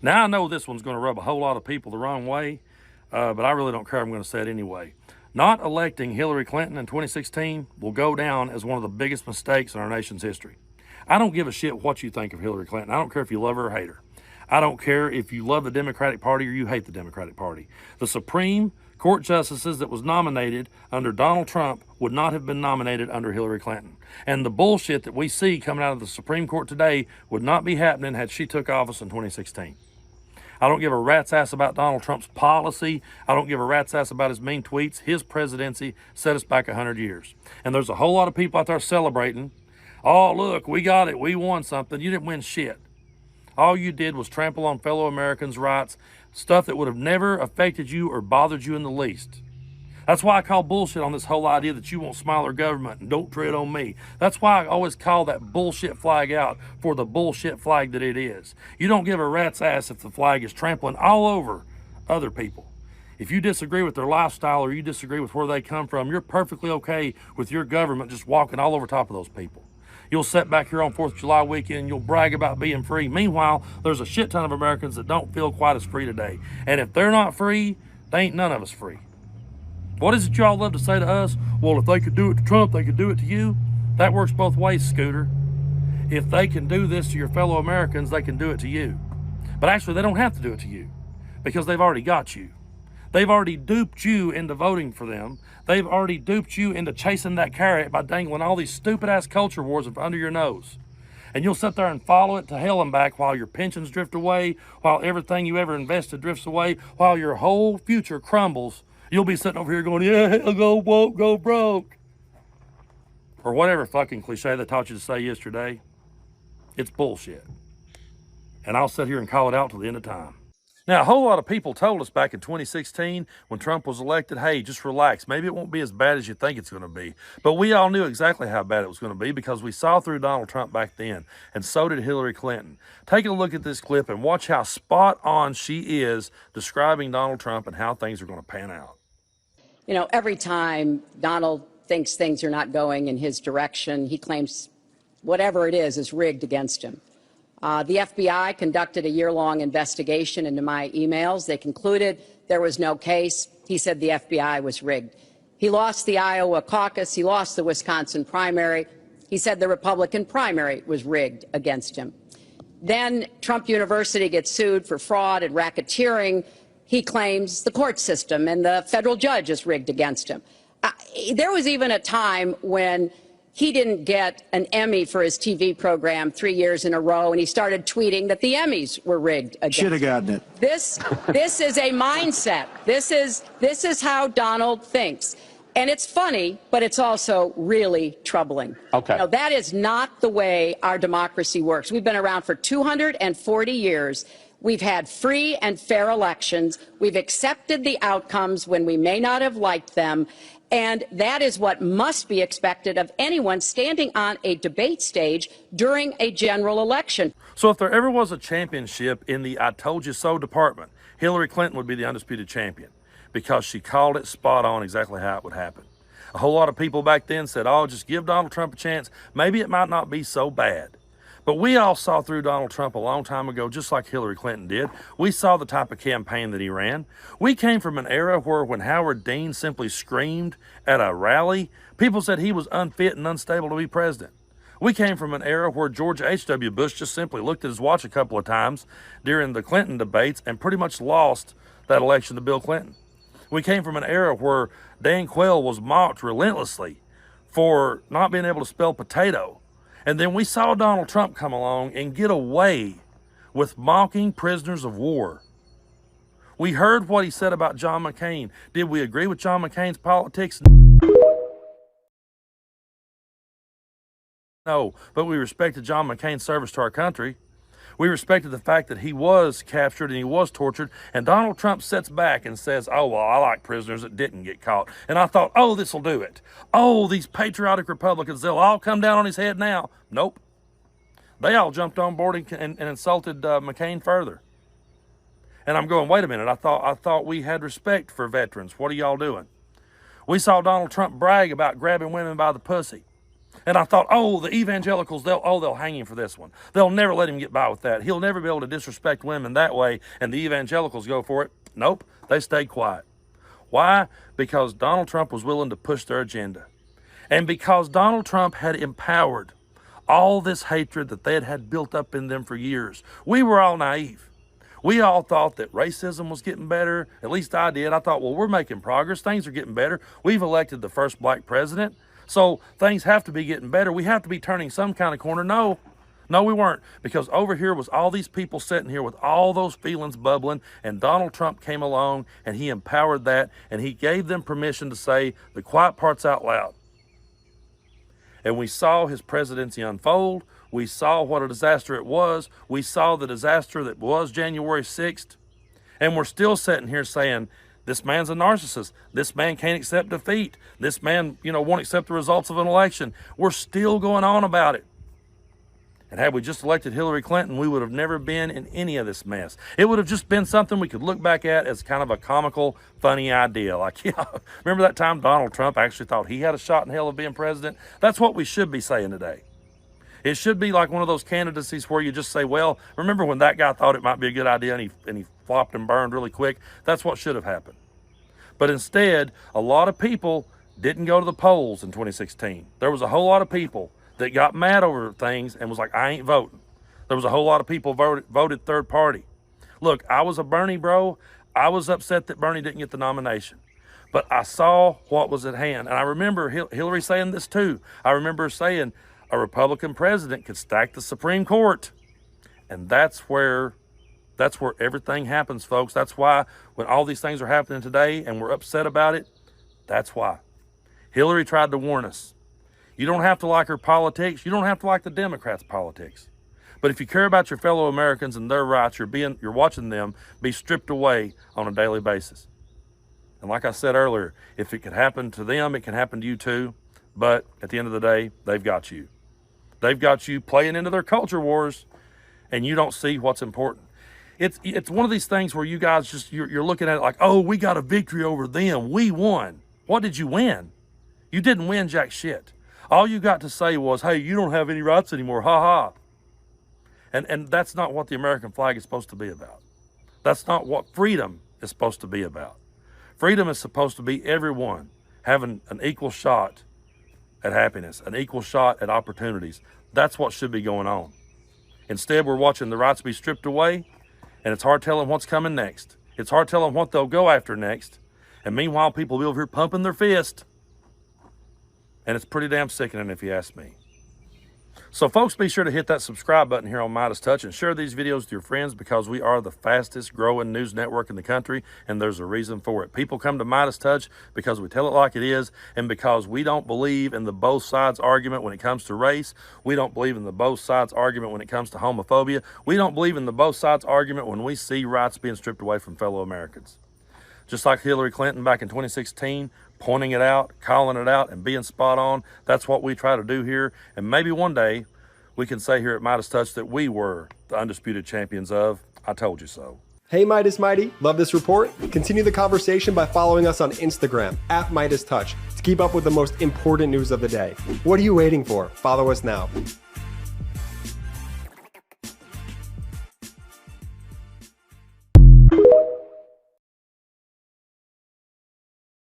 Now I know this one's going to rub a whole lot of people the wrong way, but I really don't care. I'm going to say it anyway. Not electing Hillary Clinton in 2016 will go down as one of the biggest mistakes in our nation's history. I don't give a shit what you think of Hillary Clinton. I don't care if you love her or hate her. I don't care if you love the Democratic Party or you hate the Democratic Party. The Supreme Court justices that was nominated under Donald Trump would not have been nominated under Hillary Clinton. And the bullshit that we see coming out of the Supreme Court today would not be happening had she took office in 2016. I don't give a rat's ass about Donald Trump's policy. I don't give a rat's ass about his mean tweets. His presidency set us back 100 years. And there's a whole lot of people out there celebrating. Oh, look, we got it. We won something. You didn't win shit. All you did was trample on fellow Americans' rights, stuff that would have never affected you or bothered you in the least. That's why I call bullshit on this whole idea that you won't smile our government and don't tread on me. That's why I always call that bullshit flag out for the bullshit flag that it is. You don't give a rat's ass if the flag is trampling all over other people. If you disagree with their lifestyle or you disagree with where they come from, you're perfectly okay with your government just walking all over top of those people. You'll sit back here on 4th of July weekend and you'll brag about being free. Meanwhile, there's a shit ton of Americans that don't feel quite as free today. And if they're not free, they ain't none of us free. What is it y'all love to say to us? Well, if they could do it to Trump, they could do it to you. That works both ways, Scooter. If they can do this to your fellow Americans, they can do it to you. But actually, they don't have to do it to you because they've already got you. They've already duped you into voting for them. They've already duped you into chasing that carrot by dangling all these stupid-ass culture wars under your nose. And you'll sit there and follow it to hell and back while your pensions drift away, while everything you ever invested drifts away, while your whole future crumbles. You'll be sitting over here going, yeah, hell, go woke, go broke. Or whatever fucking cliche they taught you to say yesterday. It's bullshit. And I'll sit here and call it out till the end of time. Now, a whole lot of people told us back in 2016 when Trump was elected, hey, just relax. Maybe it won't be as bad as you think it's going to be. But we all knew exactly how bad it was going to be because we saw through Donald Trump back then, and so did Hillary Clinton. Take a look at this clip and watch how spot on she is describing Donald Trump and how things are going to pan out. You know, every time Donald thinks things are not going in his direction, he claims whatever it is rigged against him. The FBI conducted a year-long investigation into my emails. They concluded there was no case. He said the FBI was rigged. He lost the Iowa caucus. He lost the Wisconsin primary. He said the Republican primary was rigged against him. Then Trump University gets sued for fraud and racketeering. He claims the court system and the federal judge is rigged against him. There was even a time when he didn't get an Emmy for his TV program 3 years in a row, and he started tweeting that the Emmys were rigged against him. Should have gotten it. This is a mindset. This is how Donald thinks. And it's funny, but it's also really troubling. Okay. You know, that is not the way our democracy works. We've been around for 240 years. We've had free and fair elections. We've accepted the outcomes when we may not have liked them. And that is what must be expected of anyone standing on a debate stage during a general election. So if there ever was a championship in the I told you so department, Hillary Clinton would be the undisputed champion because she called it spot on exactly how it would happen. A whole lot of people back then said, oh, just give Donald Trump a chance. Maybe it might not be so bad. But we all saw through Donald Trump a long time ago, just like Hillary Clinton did. We saw the type of campaign that he ran. We came from an era where when Howard Dean simply screamed at a rally, people said he was unfit and unstable to be president. We came from an era where George H.W. Bush just simply looked at his watch a couple of times during the Clinton debates and pretty much lost that election to Bill Clinton. We came from an era where Dan Quayle was mocked relentlessly for not being able to spell potato. And then we saw Donald Trump come along and get away with mocking prisoners of war. We heard what he said about John McCain. Did we agree with John McCain's politics? No, but we respected John McCain's service to our country. We respected the fact that he was captured and he was tortured. And Donald Trump sits back and says, oh, well, I like prisoners that didn't get caught. And I thought, oh, this will do it. Oh, these patriotic Republicans, they'll all come down on his head now. Nope. They all jumped on board and insulted McCain further. And I'm going, wait a minute, I thought we had respect for veterans. What are y'all doing? We saw Donald Trump brag about grabbing women by the pussy. And I thought, oh, the evangelicals, they'll hang him for this one. They'll never let him get by with that. He'll never be able to disrespect women that way, and the evangelicals go for it. Nope, they stayed quiet. Why? Because Donald Trump was willing to push their agenda. And because Donald Trump had empowered all this hatred that they had had built up in them for years. We were all naive. We all thought that racism was getting better. At least I did. I thought, well, we're making progress. Things are getting better. We've elected the first black president. So things have to be getting better. We have to be turning some kind of corner. No, we weren't. Because over here was all these people sitting here with all those feelings bubbling, and Donald Trump came along and he empowered that, and he gave them permission to say the quiet parts out loud. And we saw his presidency unfold. We saw what a disaster it was. We saw the disaster that was January 6th. And we're still sitting here saying, this man's a narcissist. This man can't accept defeat. This man, won't accept the results of an election. We're still going on about it. And had we just elected Hillary Clinton, we would have never been in any of this mess. It would have just been something we could look back at as kind of a comical, funny idea. Like, yeah, remember that time Donald Trump actually thought he had a shot in hell of being president? That's what we should be saying today. It should be like one of those candidacies where you just say, well, remember when that guy thought it might be a good idea and he flopped and burned really quick? That's what should have happened. But instead, a lot of people didn't go to the polls in 2016. There was a whole lot of people that got mad over things and was like, I ain't voting. There was a whole lot of people voted third party. Look, I was a Bernie bro. I was upset that Bernie didn't get the nomination. But I saw what was at hand. And I remember Hillary saying this too. I remember her saying a Republican president could stack the Supreme Court. And that's where everything happens, folks. That's why when all these things are happening today and we're upset about it, that's why. Hillary tried to warn us. You don't have to like her politics. You don't have to like the Democrats' politics. But if you care about your fellow Americans and their rights, you're watching them be stripped away on a daily basis. And like I said earlier, if it could happen to them, it can happen to you too. But at the end of the day, they've got you. They've got you playing into their culture wars, and you don't see what's important. It's one of these things where you guys you're looking at it like, oh, we got a victory over them. We won. What did you win? You didn't win jack shit. All you got to say was, hey, you don't have any rights anymore. Ha ha. And that's not what the American flag is supposed to be about. That's not what freedom is supposed to be about. Freedom is supposed to be everyone having an equal shot at happiness, an equal shot at opportunities. That's what should be going on. Instead, we're watching the rights be stripped away, and it's hard telling what's coming next. It's hard telling what they'll go after next. And meanwhile, people will be over here pumping their fist. And it's pretty damn sickening if you ask me. So folks, be sure to hit that subscribe button here on MeidasTouch and share these videos with your friends, because we are the fastest growing news network in the country, and there's a reason for it. People come to MeidasTouch because we tell it like it is, and because we don't believe in the both sides argument when it comes to race. We don't believe in the both sides argument when it comes to homophobia. We don't believe in the both sides argument when we see rights being stripped away from fellow Americans. Just like Hillary Clinton back in 2016, pointing it out, calling it out, and being spot on. That's what we try to do here. And maybe one day we can say here at MeidasTouch that we were the undisputed champions of I told you so. Hey Meidas Mighty, love this report? Continue the conversation by following us on Instagram at MeidasTouch to keep up with the most important news of the day. What are you waiting for? Follow us now.